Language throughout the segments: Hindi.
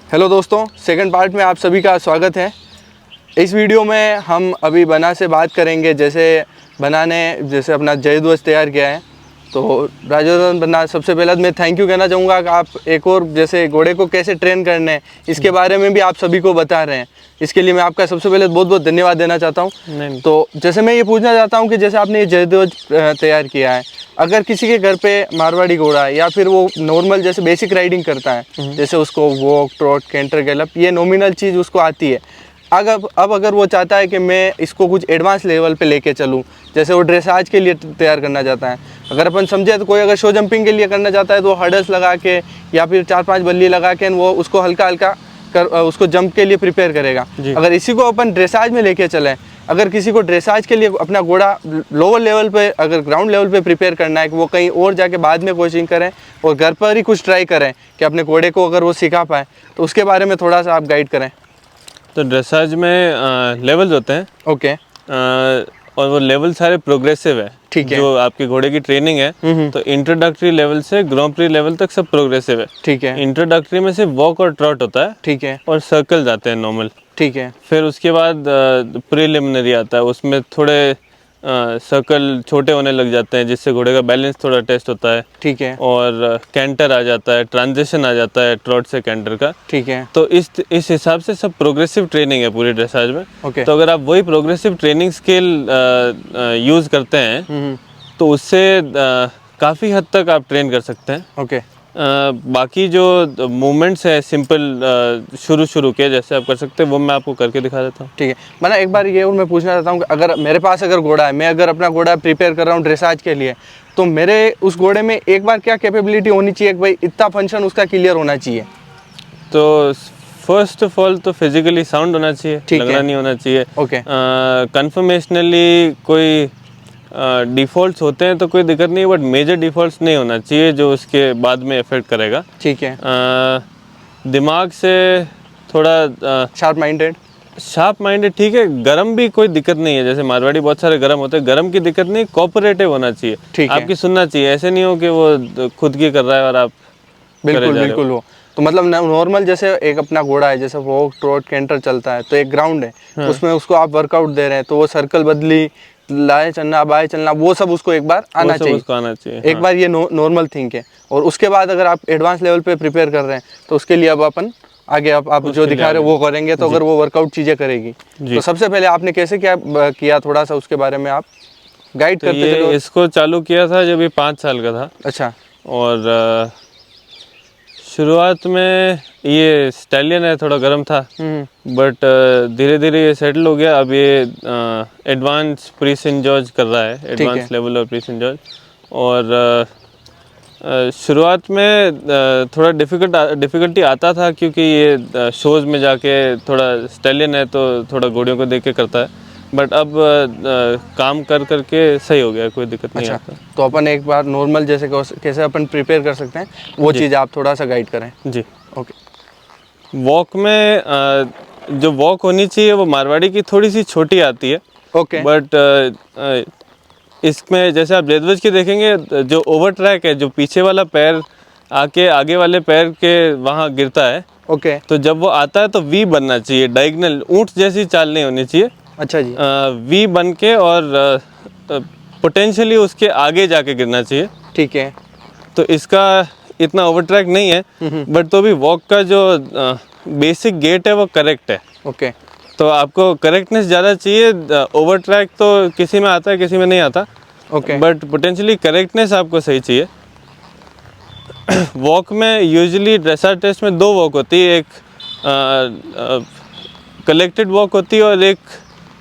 हेलो दोस्तों, सेकंड पार्ट में आप सभी का स्वागत है। इस वीडियो में हम अभी बना से बात करेंगे। जैसे अपना जय ध्वज तैयार किया है, तो राजवर्धन बना, सबसे पहले मैं थैंक यू कहना चाहूँगा कि आप एक और जैसे घोड़े को कैसे ट्रेन करने हैं इसके बारे में भी आप सभी को बता रहे हैं। इसके लिए मैं आपका सबसे पहले बहुत बहुत धन्यवाद देना चाहता हूँ। तो जैसे मैं ये पूछना चाहता हूँ कि जैसे आपने ये जय ध्वज तैयार किया है, अगर किसी के घर पे मारवाड़ी घोड़ा है या फिर वो नॉर्मल जैसे बेसिक राइडिंग करता है, जैसे उसको वॉक, ट्रॉट, कैंटर, गैलप, ये नॉमिनल चीज़ उसको आती है। अब अगर वो चाहता है कि मैं इसको कुछ एडवांस लेवल पे लेके चलूँ, जैसे वो ड्रेसाज के लिए तैयार करना चाहता है, अगर अपन समझे तो कोई अगर शो जंपिंग के लिए करना चाहता है तो हर्डल्स लगा के या फिर 4-5 बल्ली लगा के वो उसको हल्का हल्का उसको जंप के लिए प्रिपेयर करेगा। अगर इसी को अपन ड्रेसाज में लेके चलें, अगर किसी को ड्रेसाज के लिए अपना घोड़ा लोअर लेवल पे, अगर ग्राउंड लेवल पे प्रिपेयर करना है कि वो कहीं और जाके बाद में कोचिंग करें और घर पर ही कुछ ट्राई करें कि अपने घोड़े को अगर वो सिखा पाए, तो उसके बारे में थोड़ा सा आप गाइड करें। तो ड्रेसाज में लेवल्स होते हैं। ओके। और वो लेवल सारे प्रोग्रेसिव है। ठीक है। जो आपके घोड़े की ट्रेनिंग है, तो इंट्रोडक्टरी लेवल से ग्रांड प्री लेवल तक सब प्रोग्रेसिव है। ठीक है। इंट्रोडक्टरी में सिर्फ वॉक और ट्रॉट होता है। ठीक है। और सर्कल आते हैं नॉर्मल। ठीक है। फिर उसके बाद प्रीलिमिनरी आता है, उसमें थोड़े सर्कल छोटे होने लग जाते हैं जिससे घोड़े का बैलेंस थोड़ा टेस्ट होता है। ठीक है। और कैंटर आ जाता है, ट्रांजिशन आ जाता है ट्रॉट से कैंटर का। ठीक है। तो इस हिसाब से सब प्रोग्रेसिव ट्रेनिंग है पूरी ड्रेसाज में। ओके। तो अगर आप वही प्रोग्रेसिव ट्रेनिंग स्केल यूज़ करते हैं तो उससे काफ़ी हद तक आप ट्रेन कर सकते हैं। ओके। बाकी जो मूवमेंट्स है सिंपल शुरू के जैसे आप कर सकते हैं, वो मैं आपको करके दिखा देता हूँ। ठीक है। मैंने एक बार ये और मैं पूछना चाहता हूँ कि अगर मेरे पास अगर घोड़ा है, मैं अगर अपना घोड़ा प्रिपेयर कर रहा हूँ ड्रेसाज के लिए, तो मेरे उस घोड़े में एक बार क्या कैपेबिलिटी होनी चाहिए कि भाई इतना फंक्शन उसका क्लियर होना चाहिए? तो फर्स्ट ऑफ ऑल तो फिजिकली साउंड होना चाहिए, लगना नहीं होना चाहिए। ओके। कन्फर्मेशनली कोई डिफ़ॉल्ट्स होते हैं तो कोई दिक्कत नहीं है, बट मेजर डिफ़ॉल्ट्स नहीं होना चाहिए जो उसके बाद में इफेक्ट करेगा। ठीक है। दिमाग से थोड़ा शार्प माइंडेड ठीक है। गरम भी कोई दिक्कत नहीं है, जैसे मारवाड़ी बहुत सारे गरम होते हैं, गरम की दिक्कत नहीं, कोऑपरेटिव होना चाहिए। ठीक है। आपकी सुनना चाहिए, ऐसे नहीं हो कि वो खुद की कर रहा है और आप बिल्कुल वो तो मतलब नॉर्मल जैसे एक अपना घोड़ा है, जैसे वॉक, ट्रॉट, कैंटर चलता है, तो एक ग्राउंड है। हाँ। उसमें उसको आप वर्कआउट दे रहे हैं, तो वो सर्कल बदली, लाए चलना, बाएं चलना, वो सब उसको एक बार आना चाहिए। एक बार ये नॉर्मल थिंग है। और उसके बाद अगर आप एडवांस लेवल पे प्रिपेयर कर रहे हैं तो उसके लिए अब अपन आगे आप जो दिखा रहे हो वो करेंगे, तो अगर वो वर्कआउट चीज़ें करेगी, तो सबसे पहले आपने कैसे क्या किया, थोड़ा सा उसके बारे में आप गाइड करते थे? इसको चालू किया था जब ये 5 साल का था। अच्छा। और शुरुआत में ये स्टैलियन है, थोड़ा गर्म था, बट धीरे धीरे ये सेटल हो गया। अब ये एडवांस प्री सेंट जॉर्ज कर रहा है, एडवांस लेवल और प्री सेंट जॉर्ज। और शुरुआत में थोड़ा डिफ़िकल्टी आता था क्योंकि ये शोज़ में जाके थोड़ा स्टैलियन है तो थोड़ा घोड़ियों को देख के करता है, बट अब काम कर करके सही हो गया, कोई दिक्कत नहीं आता। तो अपन एक बार नॉर्मल जैसे कैसे अपन प्रिपेयर कर सकते हैं वो चीज़ आप थोड़ा सा गाइड करें। जी। ओके। वॉक में जो वॉक होनी चाहिए वो मारवाड़ी की थोड़ी सी छोटी आती है। ओके। बट इसमें जैसे आप जय ध्वज की देखेंगे, जो ओवर ट्रैक है, जो पीछे वाला पैर आके आगे वाले पैर के वहाँ गिरता है। ओके। तो जब वो आता है तो वी बनना चाहिए, डायगोनल ऊंट जैसी चाल नहीं होनी चाहिए। अच्छा जी। वी बन के और पोटेंशियली उसके आगे जाके गिरना चाहिए। ठीक है। तो इसका इतना ओवर ट्रैक नहीं है, बट तो भी वॉक का जो बेसिक गेट है वो करेक्ट है। ओके। तो आपको करेक्टनेस ज़्यादा चाहिए। ओवर ट्रैक तो किसी में आता है, किसी में नहीं आता। ओके। बट पोटेंशियली करेक्टनेस आपको सही चाहिए। वॉक में यूजुअली ड्रेसाज टेस्ट में 2 वॉक होती है, एक कलेक्टेड वॉक होती है और एक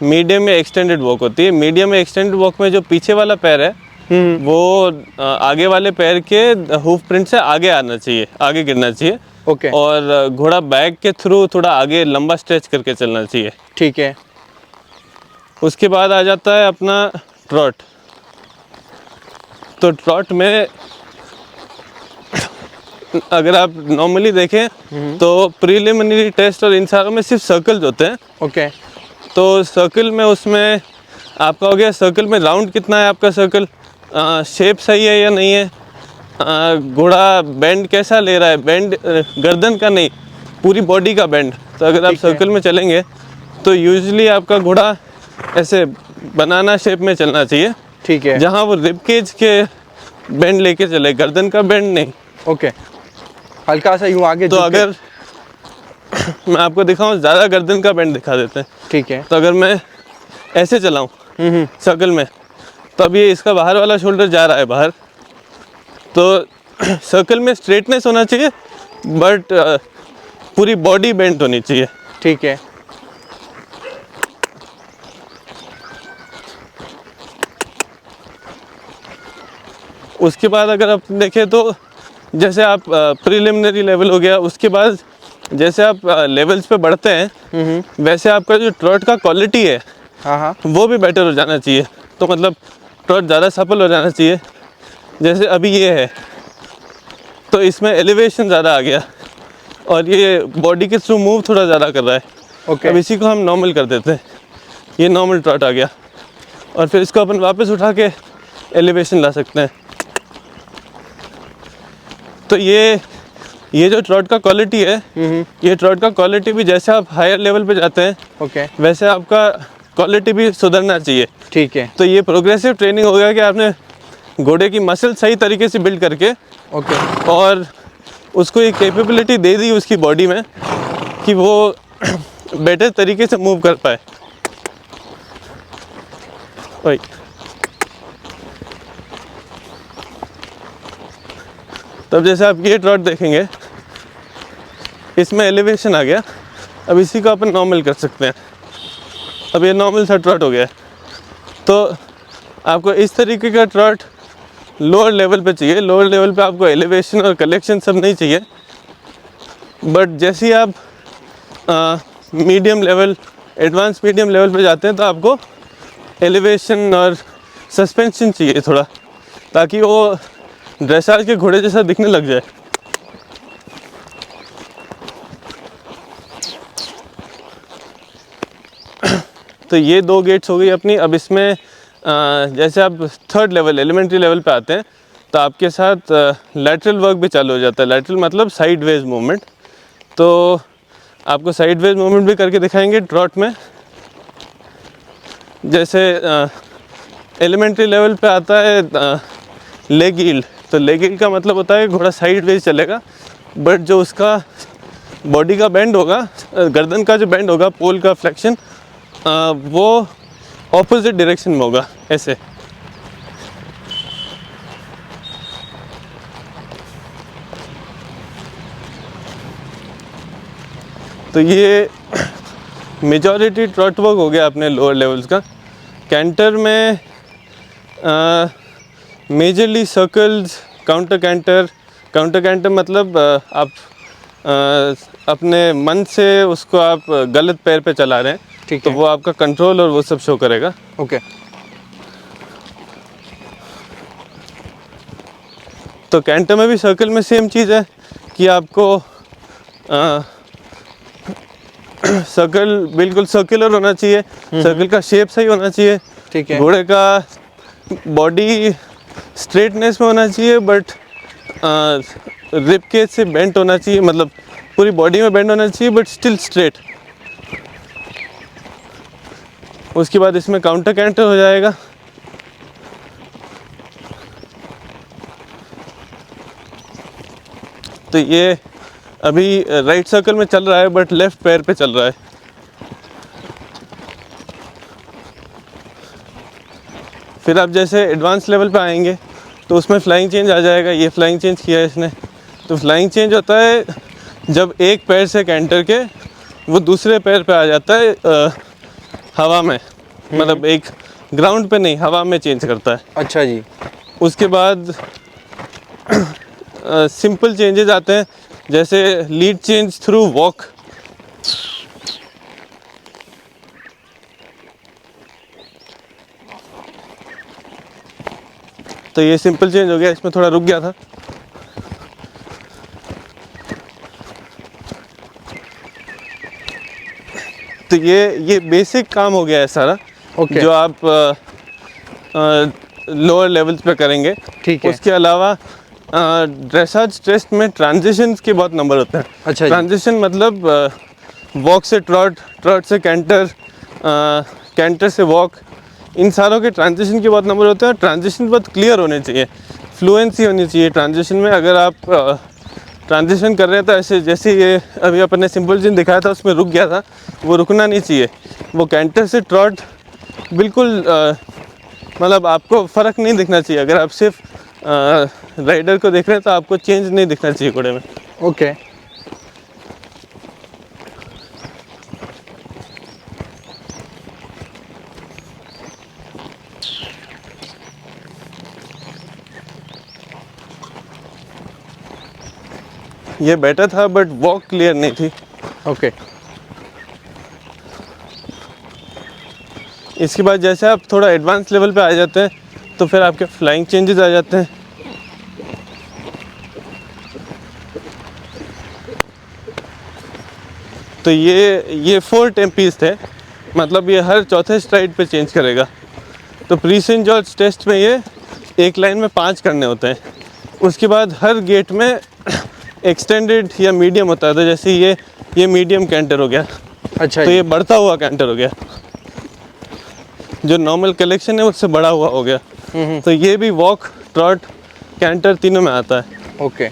मीडियम में एक्सटेंडेड वॉक होती है। मीडियम में एक्सटेंडेड वॉक में जो पीछे वाला पैर है वो आगे वाले पैर के हूफ प्रिंट से आगे आना चाहिए, आगे गिरना चाहिए। ओके। और घोड़ा बैक के थ्रू थोड़ा आगे लंबा स्ट्रेच करके चलना चाहिए। ठीक है। उसके बाद आ जाता है अपना ट्रॉट। तो ट्रॉट में अगर आप नॉर्मली देखें तो प्रीलिमिनरी टेस्ट और इन सारों में सिर्फ सर्कल्स होते हैं। ओके। तो सर्कल में उसमें आपका हो गया, सर्कल में राउंड कितना है आपका सर्कल, शेप सही है या नहीं है, घोड़ा बेंड कैसा ले रहा है, बेंड गर्दन का नहीं, पूरी बॉडी का बेंड। तो अगर आप ठीक है। सर्कल में चलेंगे तो यूजुअली आपका घोड़ा ऐसे बनाना शेप में चलना चाहिए, ठीक है। जहाँ वो रिब केज के बेंड लेके चले, गर्दन का बेंड नहीं। ओके, हल्का सा यूँ आगे तो झुक के- अगर मैं आपको दिखाऊं, ज़्यादा गर्दन का बेंड दिखा देते हैं। ठीक है। तो अगर मैं ऐसे चलाऊं सर्कल में, तो अब ये इसका बाहर वाला शोल्डर जा रहा है बाहर, तो सर्कल में स्ट्रेटनेस होना चाहिए, बट पूरी बॉडी बेंड होनी चाहिए। ठीक है। उसके बाद अगर आप देखें तो जैसे आप प्रिलिमिनरी लेवल हो गया, उसके बाद जैसे आप लेवल्स पे बढ़ते हैं, वैसे आपका जो ट्रॉट का क्वालिटी है हाँ हाँ। वो भी बेटर हो जाना चाहिए। तो मतलब ट्रॉट ज़्यादा सफल हो जाना चाहिए। जैसे अभी ये है तो इसमें एलिवेशन ज़्यादा आ गया और ये बॉडी के थ्रू मूव थोड़ा ज़्यादा कर रहा है। ओके। अब इसी को हम नॉर्मल कर देते हैं, ये नॉर्मल ट्रॉट आ गया, और फिर इसको अपन वापस उठा के एलिवेशन ला सकते हैं। तो ये जो ट्रॉट का क्वालिटी है, ये ट्रॉट का क्वालिटी भी जैसे आप हायर लेवल पे जाते हैं ओके। वैसे आपका क्वालिटी भी सुधरना चाहिए। ठीक है। तो ये प्रोग्रेसिव ट्रेनिंग हो गया कि आपने घोड़े की मसल सही तरीके से बिल्ड करके ओके। और उसको ये कैपेबिलिटी दे दी उसकी बॉडी में कि वो बेटर तरीके से मूव कर पाए। वही तब जैसे आप ये ट्रॉट देखेंगे, इसमें एलिवेशन आ गया। अब इसी को अपन नॉर्मल कर सकते हैं। अब ये नॉर्मल सा ट्रॉट हो गया है। तो आपको इस तरीके का ट्रॉट लोअर लेवल पे चाहिए। लोअर लेवल पे आपको एलिवेशन और कलेक्शन सब नहीं चाहिए, बट जैसे ही आप medium level, advance medium level पे जाते हैं तो आपको एलिवेशन और सस्पेंशन चाहिए थोड़ा, ताकि वो ड्रेसाज के घोड़े जैसा दिखने लग जाए। तो ये 2 गेट्स हो गई अपनी। अब इसमें जैसे आप थर्ड लेवल, एलिमेंट्री लेवल पे आते हैं तो आपके साथ लैटरल वर्क भी चालू हो जाता है। लैटरल मतलब साइड वेज मूवमेंट। तो आपको साइड वेज मूवमेंट भी करके दिखाएंगे ट्रॉट में। जैसे एलिमेंट्री लेवल पे आता है लेग यील्ड। तो लेग यील्ड का मतलब होता है घोड़ा साइड वेज चलेगा, बट जो उसका बॉडी का बेंड होगा, गर्दन का जो बेंड होगा, पोल का फ्लेक्शन, वो ऑपोजिट डायरेक्शन में होगा, ऐसे। तो ये मेजॉरिटी ट्रॉट वर्क हो गया अपने लोअर लेवल्स का। कैंटर में majorly circles, counter canter. Counter canter मतलब आप अपने मन से उसको आप गलत पैर पे चला रहे हैं, ठीक तो है। वो आपका कंट्रोल और वो सब शो करेगा। ओके। तो कैंटर में भी सर्कल में सेम चीज़ है कि आपको सर्कल बिल्कुल सर्कुलर होना चाहिए, सर्कल का शेप सही होना चाहिए, ठीक है। घोड़े का बॉडी स्ट्रेटनेस में होना चाहिए, बट रिब केज से बेंड होना चाहिए, मतलब पूरी बॉडी में बेंड होना चाहिए बट स्टिल स्ट्रेट। उसके बाद इसमें काउंटर कैंटर हो जाएगा। तो ये अभी राइट सर्कल में चल रहा है बट लेफ्ट पैर पे चल रहा है। फिर आप जैसे एडवांस लेवल पे आएंगे तो उसमें फ्लाइंग चेंज आ जाएगा। ये फ्लाइंग चेंज किया है इसने। तो फ्लाइंग चेंज होता है जब एक पैर से कैंटर के वो दूसरे पैर पे आ जाता है हवा में, मतलब एक ग्राउंड पे नहीं, हवा में चेंज करता है। अच्छा जी। उसके बाद सिंपल चेंजेस आते हैं, जैसे लीड चेंज थ्रू वॉक। तो ये सिंपल चेंज हो गया, इसमें थोड़ा रुक गया था। तो ये बेसिक काम हो गया है सारा, ओके। जो आप लोअर लेवल्स पे करेंगे। ठीक है। उसके अलावा ड्रेसाज टेस्ट में ट्रांजिशंस के बहुत नंबर होते हैं। अच्छा जी। ट्रांजिशन मतलब वॉक से ट्रॉट, ट्रॉट से कैंटर, कैंटर से वॉक, इन सारों के ट्रांजिशन के बहुत नंबर होते हैं। ट्रांजिशन बहुत क्लियर होने चाहिए, फ्लुएंसी होनी चाहिए ट्रांजिशन में। अगर आप ट्रांजिशन कर रहे हैं तो ऐसे, जैसे ये अभी अपन ने सिंपल जिन दिखाया था उसमें रुक गया था, वो रुकना नहीं चाहिए। वो कैंटर से ट्रॉट बिल्कुल मतलब आपको फ़र्क नहीं दिखना चाहिए। अगर आप सिर्फ राइडर को देख रहे हैं तो आपको चेंज नहीं दिखना चाहिए घोड़े में। ओके। ये बेटर था बट वॉक क्लियर नहीं थी। ओके। इसके बाद जैसे आप थोड़ा एडवांस लेवल पे आ जाते हैं तो फिर आपके फ्लाइंग चेंजेस आ जाते हैं। तो ये 4 टेम्पीज थे, मतलब ये हर चौथे स्ट्राइड पे चेंज करेगा। तो प्री सेंट जॉर्ज टेस्ट में ये एक लाइन में 5 करने होते हैं। उसके बाद हर गेट में एक्सटेंडेड या मीडियम होता है। तो जैसे ये मीडियम कैंटर हो गया, अच्छा तो जी। ये बढ़ता हुआ कैंटर हो गया। जो नॉर्मल कलेक्शन है उससे बड़ा हुआ हो गया। तो ये भी वॉक, ट्रॉट, कैंटर तीनों में आता है। ओके।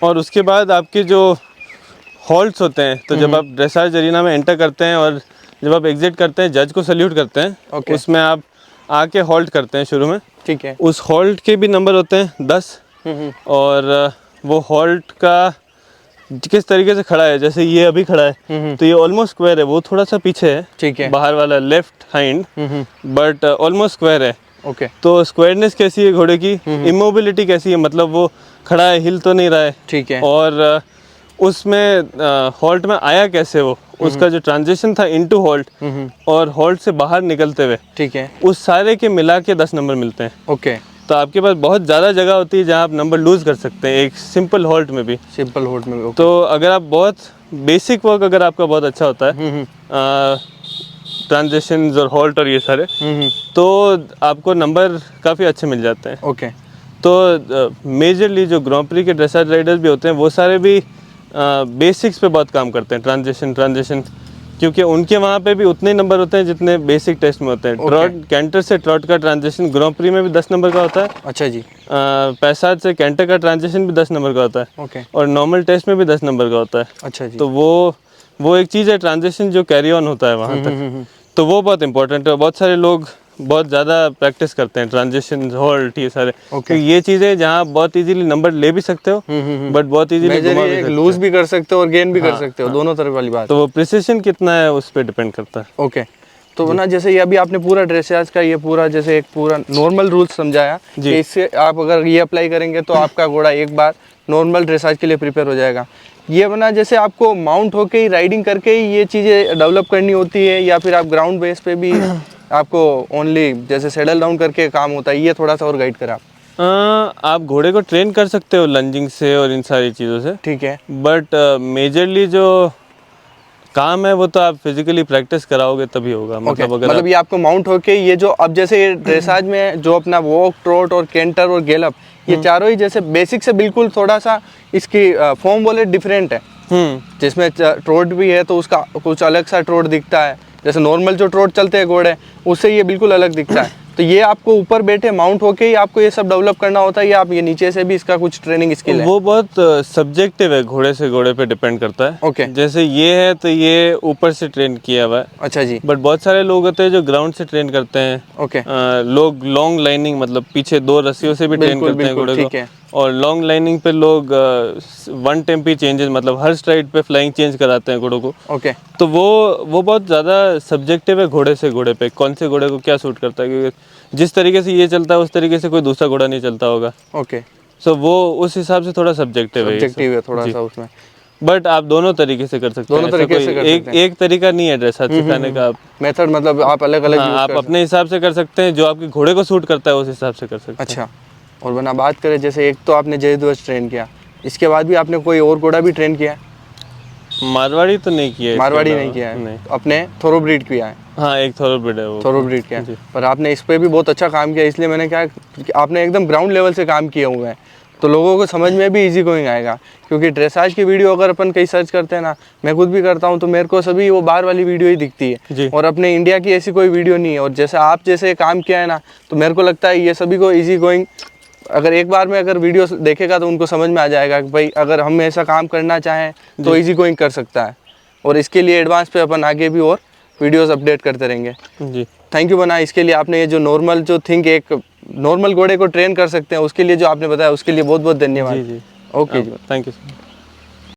और उसके बाद आपके जो हॉल्ट्स होते हैं, तो जब आप ड्रेसाज अरीना में एंटर करते हैं और जब आप एग्जिट करते हैं, जज को सल्यूट करते हैं, Okay. उसमें आप आके हॉल्ट करते हैं शुरू में। ठीक है। उस हॉल्ट के भी नंबर होते हैं 10। और वो हॉल्ट का किस तरीके से खड़ा है, जैसे ये अभी खड़ा है तो ये ऑलमोस्ट स्क्वायर है, वो थोड़ा सा पीछे है, ठीक है। बाहर वाला left hind, but almost square है। ओके। तो स्क्वायरनेस कैसी है घोड़े की, इमोबिलिटी कैसी है, मतलब वो खड़ा है, हिल तो नहीं रहा है। ठीक है। और उसमें हॉल्ट में आया कैसे, वो उसका जो ट्रांजिशन था इनटू हॉल्ट और हॉल्ट से बाहर निकलते हुए, ठीक है। उस सारे के मिला के 10 नंबर मिलते हैं। ओके। तो आपके पास बहुत ज़्यादा जगह होती है जहाँ आप नंबर लूज कर सकते हैं एक सिंपल हॉल्ट में भी। सिंपल होल्ड में। ओके। तो अगर आप बहुत बेसिक वर्क अगर आपका बहुत अच्छा होता है, ट्रांजिशंस और हॉल्ट और ये सारे, तो आपको नंबर काफ़ी अच्छे मिल जाते हैं। ओके। तो मेजरली जो ग्रां प्री के ड्रेसाज राइडर्स भी होते हैं वो सारे भी बेसिक्स पे बहुत काम करते हैं, ट्रांजिशन, क्योंकि उनके वहाँ पे भी उतने नंबर होते हैं जितने बेसिक टेस्ट में होते हैं। ट्रॉट, कैंटर से ट्रॉट का ट्रांजिशन ग्रां प्री में भी 10 नंबर का होता है। अच्छा जी। पैसाज से कैंटर का ट्रांजिशन भी 10 नंबर का होता है। ओके। और नॉर्मल टेस्ट में भी 10 नंबर का होता है। अच्छा जी। तो वो एक चीज़ है ट्रांजिशन जो कैरी ऑन होता है वहाँ तक। तो वो बहुत इंपॉर्टेंट है। बहुत सारे लोग बहुत ज़्यादा प्रैक्टिस करते हैं ट्रांजिशन, हॉल्ट, ये सारे। तो ये चीज़ें जहाँ आप बहुत इजीली नंबर ले भी सकते हो बट बहुत इजीली घुमा भी सकते हो। लूज भी कर सकते हो और गेन भी कर सकते हो, दोनों तरह वाली बात। तो वो प्रिसिशन कितना है उस पर डिपेंड करता है। ओके। तो ना जैसे ये अभी आपने पूरा ड्रेसाज का ये पूरा जैसे एक पूरा नॉर्मल रूल्स समझाया कि इससे आप अगर ये अप्लाई करेंगे तो आपका घोड़ा एक बार नॉर्मल ड्रेसाज के लिए प्रिपेयर हो जाएगा। ये बना जैसे आपको माउंट होके ही राइडिंग करके ही ये चीज़ें डेवलप करनी होती है, या फिर आप ग्राउंड बेस पे भी आपको ओनली जैसे सेटल डाउन करके काम होता है? ये थोड़ा सा और गाइड करा। आप घोड़े को ट्रेन कर सकते हो लंजिंग से और इन सारी चीज़ों से, ठीक है। बट मेजरली जो काम है वो तो आप फिजिकली प्रैक्टिस कराओगे तभी होगा। मतलब अगर मतलब ये आपको माउंट होके ये जो अब जैसे ये ड्रेसाज में जो अपना वॉक, ट्रॉट और कैंटर और गैलप, ये चारों ही जैसे बेसिक से बिल्कुल थोड़ा सा इसकी फॉर्म बोले डिफरेंट है। जिसमें ट्रॉट भी है तो उसका कुछ अलग सा ट्रॉट दिखता है, जैसे नॉर्मल जो ट्रॉट चलते हैं घोड़े उससे ये बिल्कुल अलग दिखता है। तो ये आपको ऊपर बैठे माउंट होके ही आपको ये सब डेवलप करना होता है, या आप ये नीचे से भी इसका कुछ ट्रेनिंग स्किल है? वो बहुत सब्जेक्टिव है, घोड़े से घोड़े पे डिपेंड करता है। ओके। जैसे ये है तो ये ऊपर से ट्रेन किया हुआ है। अच्छा जी। बट बहुत सारे लोग होते हैं जो ग्राउंड से ट्रेन करते हैं। ओके। लोग लॉन्ग लाइनिंग मतलब पीछे 2 रस्सियों से भी ट्रेन करते हैं घोड़े को। और लॉन्ग लाइनिंग पे लोग 1 टेम्पी चेंजेस, मतलब हर स्ट्राइड पे फ्लाइंग चेंज कराते हैं घोड़ों को। ओके। तो वो बहुत ज़्यादा सब्जेक्टिव है घोड़े से घोड़े पे, कौन से घोड़े को क्या सूट करता है, क्योंकि जिस तरीके से ये चलता है उस तरीके से कोई दूसरा घोड़ा नहीं चलता होगा। ओके। सो वो उस हिसाब से थोड़ा सब्जेक्टिव है थोड़ा सा उसमें। बट आप दोनों तरीके से कर सकते हैं। दोनों तरीके से कर सकते हैं। एक तरीका नहीं है ड्रेसाज सिखाने का। आप मेथड मतलब आप अलग अलग आप अपने हिसाब से कर सकते हैं, जो आपके घोड़े को सूट करता है उस हिसाब से कर सकते हैं। अच्छा। और वरना बात करें जैसे एक तो आपने जय ध्वज ट्रेन किया, इसके बाद भी आपने कोई और घोड़ा भी ट्रेन किया? मारवाड़ी तो नहीं किया है, मारवाड़ी इसके नहीं अलावा। किया है, नहीं। अपने थोरोब्रीड किया है। हाँ, एक थोरोब्रीड है वो। थोरोब्रीड किया जी। है, पर आपने इस पे भी बहुत अच्छा काम किया, इसलिए मैंने क्या कि आपने एकदम ग्राउंड लेवल से काम किए हुए हैं, तो लोगों को समझ में भी इजी गोइंग आएगा। क्योंकि ड्रेसाज की वीडियो अगर अपन कहीं सर्च करते हैं ना, मैं खुद भी करता हूँ, तो मेरे को सभी वो बाहर वाली वीडियो ही दिखती जी। है, और अपने इंडिया की ऐसी कोई वीडियो नहीं है। और जैसे आप जैसे काम किया है ना, तो मेरे को लगता है ये सभी को इजी गोइंग, अगर एक बार में अगर वीडियो देखेगा तो उनको समझ में आ जाएगा कि भाई अगर हम ऐसा काम करना चाहें तो इजी गोइंग कर सकता है। और इसके लिए एडवांस पे अपन आगे भी और वीडियोस अपडेट करते रहेंगे। जी। थैंक यू बना, इसके लिए आपने ये जो नॉर्मल जो थिंक एक नॉर्मल घोड़े को ट्रेन कर सकते हैं, उसके लिए जो आपने बताया, उसके लिए बहुत बहुत धन्यवाद। जी जी। ओके जी। Thank you.